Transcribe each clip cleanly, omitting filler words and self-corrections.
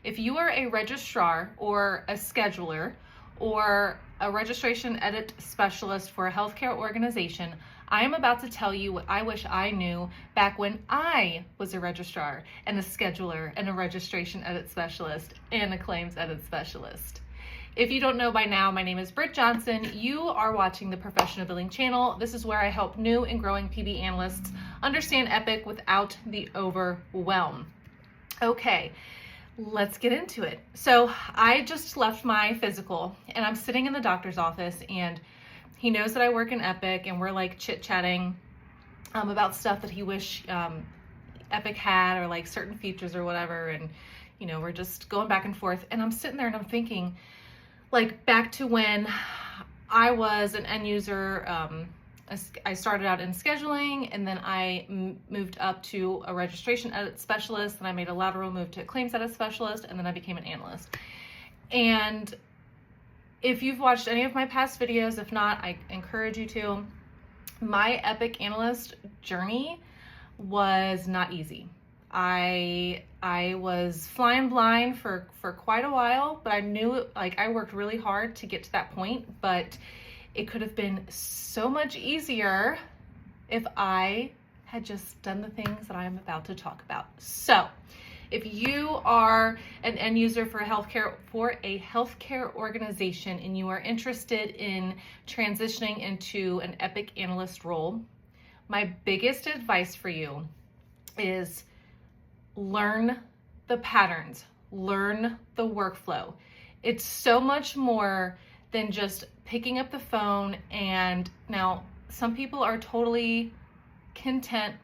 If you are a registrar or a scheduler or a registration edit specialist for a healthcare organization, I am about to tell you what I wish I knew back when I was a registrar and a scheduler and a registration edit specialist and a claims edit specialist. If you don't know by now, my name is Britt Johnson. You are watching the Professional Billing channel. This is where I help new and growing PB analysts understand Epic without the overwhelm. Okay, let's get into it. So I just left my physical and I'm sitting in the doctor's office, and he knows that I work in Epic, and we're like chit-chatting about stuff that he wish Epic had, or like certain features or whatever. And we're just going back and forth, and I'm sitting there and I'm thinking, like, back to when I was an end user. I started out in scheduling, and then I moved up to a registration edit specialist, and I made a lateral move to a claims edit specialist, and then I became an analyst. And if you've watched any of my past videos, if not, I encourage you to. My Epic analyst journey was not easy. I was flying blind for quite a while, but I knew, like, I worked really hard to get to that point, but it could have been so much easier if I had just done the things that I am about to talk about. So if you are an end user for a healthcare organization and you are interested in transitioning into an Epic analyst role, my biggest advice for you is learn the patterns, learn the workflow. It's so much more than just picking up the phone. And now some people are totally content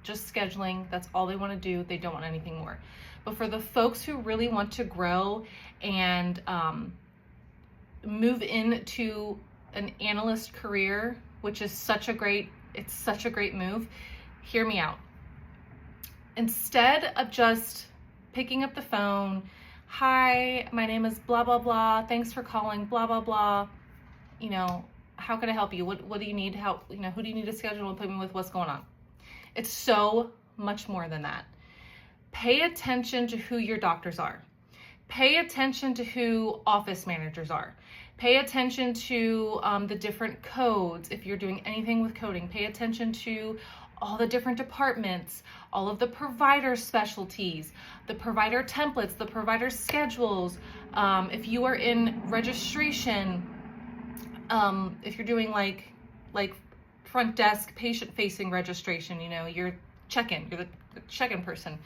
just scheduling. That's all they want to do. They don't want anything more. But for the folks who really want to grow and move into an analyst career, which is such a great move, hear me out. Instead of just picking up the phone, hi, my name is blah, blah, blah. Thanks for calling, blah, blah, blah. How can I help you? What do you need help? Who do you need to schedule an appointment with? What's going on? It's so much more than that. Pay attention to who your doctors are. Pay attention to who office managers are. Pay attention to the different codes. If you're doing anything with coding, pay attention to all the different departments, all of the provider specialties, the provider templates, the provider schedules. If you are in registration, if you're doing like front desk, patient-facing registration, you're check-in, you're the check-in person.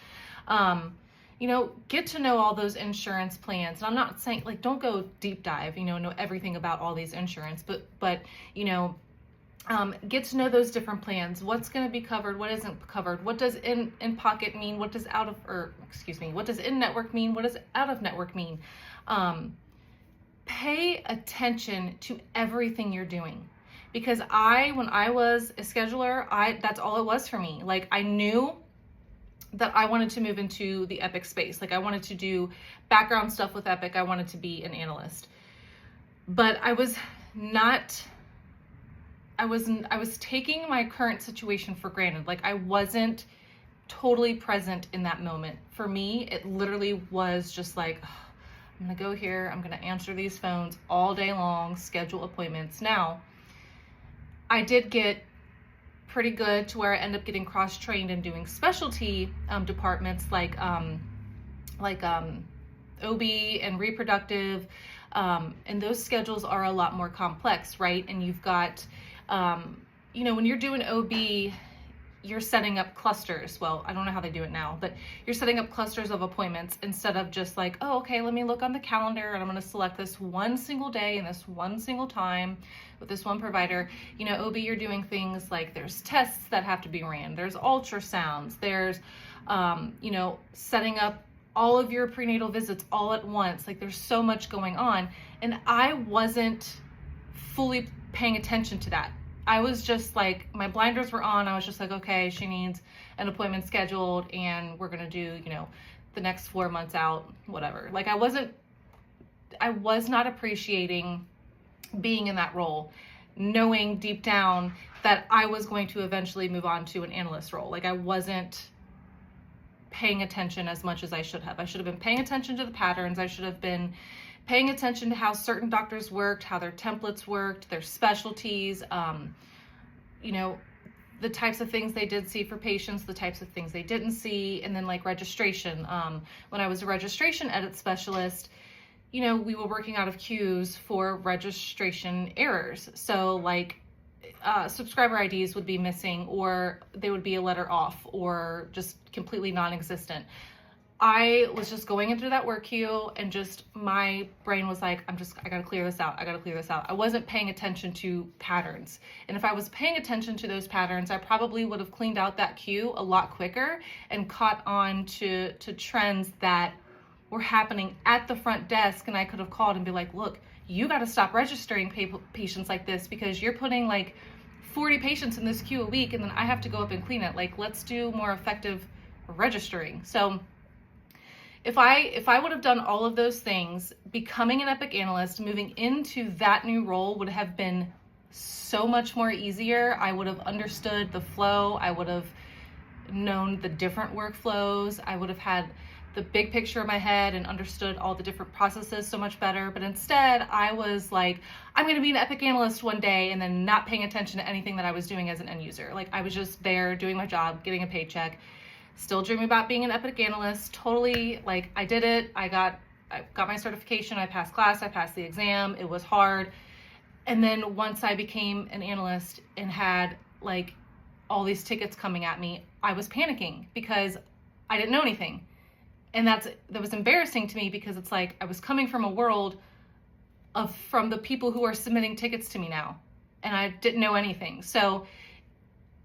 Get to know all those insurance plans. And I'm not saying, like, don't go deep dive, know everything about all these insurance, but get to know those different plans. What's going to be covered? What isn't covered? What does in pocket mean? What does what does in network mean? What does out of network mean? Pay attention to everything you're doing, because when I was a scheduler, that's all it was for me. Like, I knew that I wanted to move into the Epic space. Like, I wanted to do background stuff with Epic. I wanted to be an analyst, but I was taking my current situation for granted. Like, I wasn't totally present in that moment. For me, it literally was just like, I'm gonna go here, I'm gonna answer these phones all day long, schedule appointments. Now, I did get pretty good to where I end up getting cross-trained and doing specialty departments like OB and reproductive, and those schedules are a lot more complex, right? And you've got, when you're doing OB, you're setting up clusters. Well, I don't know how they do it now, but you're setting up clusters of appointments instead of just like, oh, okay, let me look on the calendar and I'm going to select this one single day and this one single time with this one provider. OB, you're doing things like there's tests that have to be ran. There's ultrasounds. There's, setting up all of your prenatal visits all at once. Like, there's so much going on. And I wasn't fully paying attention to that. I was just like, my blinders were on. I was just like, okay, she needs an appointment scheduled and we're going to do, the next 4 months out, whatever. Like, I was not appreciating being in that role, knowing deep down that I was going to eventually move on to an analyst role. Like, I wasn't paying attention as much as I should have. I should have been paying attention to the patterns. I should have been paying attention to how certain doctors worked, how their templates worked, their specialties, you know, the types of things they did see for patients, the types of things they didn't see, and then like registration. When I was a registration edit specialist, you know, we were working out of queues for registration errors. So like subscriber IDs would be missing, or they would be a letter off, or just completely non-existent. I was just going into that work queue and just my brain was like, I gotta clear this out. I gotta clear this out. I wasn't paying attention to patterns. And if I was paying attention to those patterns, I probably would have cleaned out that queue a lot quicker and caught on to trends that were happening at the front desk. And I could have called and be like, look, you gotta stop registering patients like this, because you're putting like 40 patients in this queue a week and then I have to go up and clean it. Like, let's do more effective registering. So if I would have done all of those things, becoming an Epic analyst, moving into that new role would have been so much more easier. I would have understood the flow. I would have known the different workflows. I would have had the big picture in my head and understood all the different processes so much better. But instead, I was like, I'm going to be an Epic analyst one day, and then not paying attention to anything that I was doing as an end user. Like, I was just there doing my job, getting a paycheck, still dreaming about being an Epic analyst. Totally, like, I did it. I got my certification. I passed class. I passed the exam. It was hard. And then once I became an analyst and had like all these tickets coming at me, I was panicking because I didn't know anything. And that was embarrassing to me, because it's like I was coming from a world from the people who are submitting tickets to me now, and I didn't know anything. So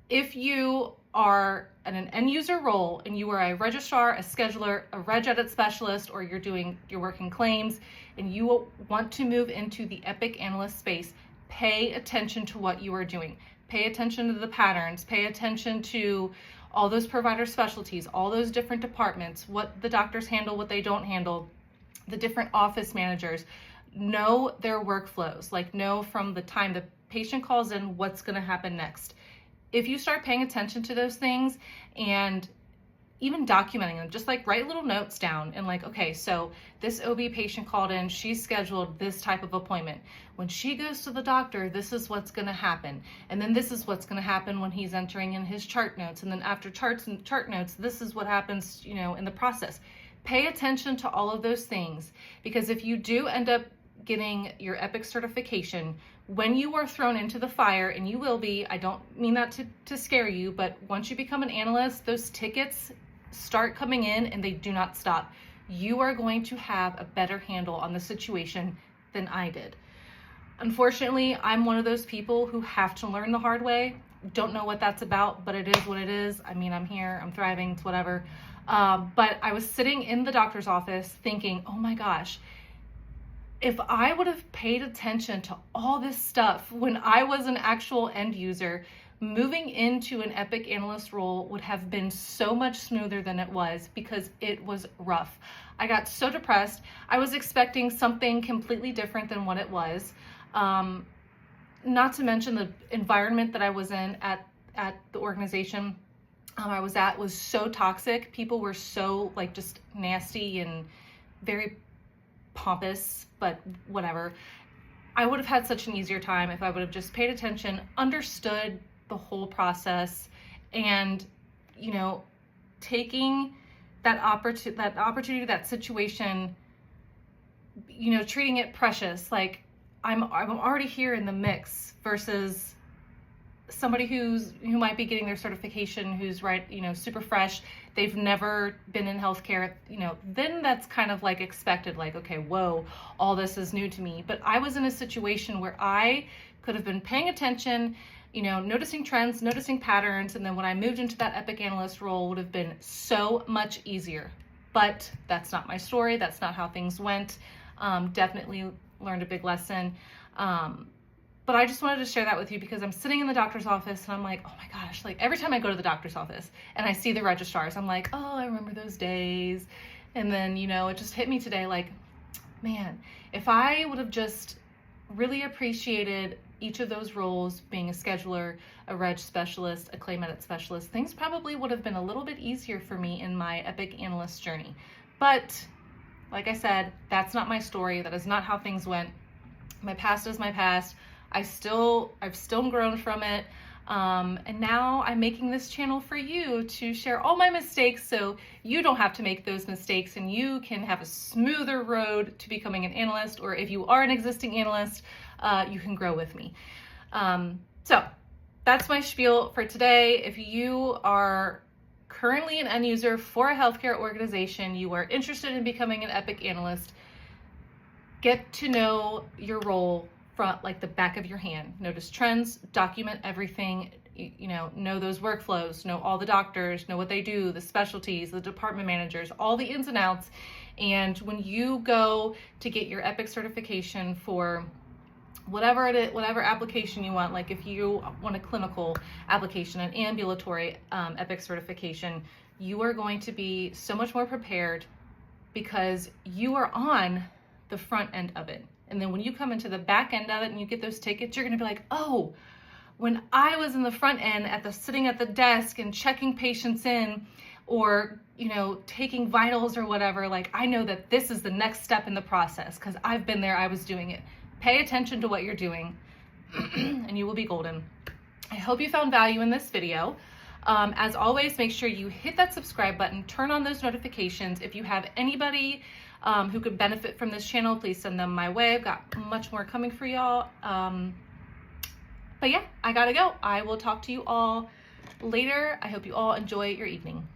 if you are in an end user role and you are a registrar, a scheduler, a reg edit specialist, or you're working claims and you want to move into the Epic analyst space, pay attention to what you are doing. Pay attention to the patterns, pay attention to all those provider specialties, all those different departments, what the doctors handle, what they don't handle, the different office managers. Know their workflows, like know from the time the patient calls in what's going to happen next. If you start paying attention to those things and even documenting them, just like write little notes down and like, okay, so this OB patient called in, she's scheduled this type of appointment. When she goes to the doctor, this is what's going to happen. And then this is what's going to happen when he's entering in his chart notes. And then after charts and chart notes, this is what happens, you know, in the process. Pay attention to all of those things, because if you do end up getting your Epic certification, when you are thrown into the fire, and you will be, I don't mean that to scare you, but once you become an analyst, those tickets start coming in and they do not stop. You are going to have a better handle on the situation than I did. Unfortunately, I'm one of those people who have to learn the hard way. Don't know what that's about, but it is what it is. I mean, I'm here, I'm thriving, it's whatever. But I was sitting in the doctor's office thinking, oh my gosh, if I would have paid attention to all this stuff when I was an actual end user, moving into an Epic analyst role would have been so much smoother than it was, because it was rough. I got so depressed. I was expecting something completely different than what it was. Not to mention the environment that I was in at the organization I was at was so toxic. People were so like just nasty and very pompous, but whatever. I would have had such an easier time if I would have just paid attention, understood the whole process, and, you know, taking that opportunity, that situation, you know, treating it precious. Like I'm already here in the mix, versus somebody who might be getting their certification, who's super fresh. They've never been in healthcare, then that's kind of like expected, like, okay, whoa, all this is new to me. But I was in a situation where I could have been paying attention, noticing trends, noticing patterns. And then when I moved into that Epic analyst role, would have been so much easier. But that's not my story. That's not how things went. Definitely learned a big lesson. But I just wanted to share that with you, because I'm sitting in the doctor's office and I'm like, oh my gosh, like every time I go to the doctor's office and I see the registrars, I'm like, oh, I remember those days. And then, it just hit me today, like, man, if I would have just really appreciated each of those roles, being a scheduler, a reg specialist, a claim edit specialist, things probably would have been a little bit easier for me in my Epic Analyst journey. But like I said, that's not my story. That is not how things went. My past is my past. I've still grown from it. And now I'm making this channel for you to share all my mistakes so you don't have to make those mistakes and you can have a smoother road to becoming an analyst, or if you are an existing analyst, you can grow with me. So that's my spiel for today. If you are currently an end user for a healthcare organization, you are interested in becoming an Epic Analyst, get to know your role from like the back of your hand. Notice trends, document everything, know those workflows, know all the doctors, know what they do, the specialties, the department managers, all the ins and outs. And when you go to get your Epic certification for whatever it is, whatever application you want, like if you want a clinical application, an ambulatory Epic certification, you are going to be so much more prepared because you are on the front end of it. And then when you come into the back end of it and you get those tickets, you're going to be like, oh, when I was in the front end sitting at the desk and checking patients in, or, taking vitals or whatever, like I know that this is the next step in the process because I've been there, I was doing it. Pay attention to what you're doing and you will be golden. I hope you found value in this video. As always, make sure you hit that subscribe button, turn on those notifications. If you have anybody who could benefit from this channel, please send them my way. I've got much more coming for y'all. But yeah, I gotta go. I will talk to you all later. I hope you all enjoy your evening.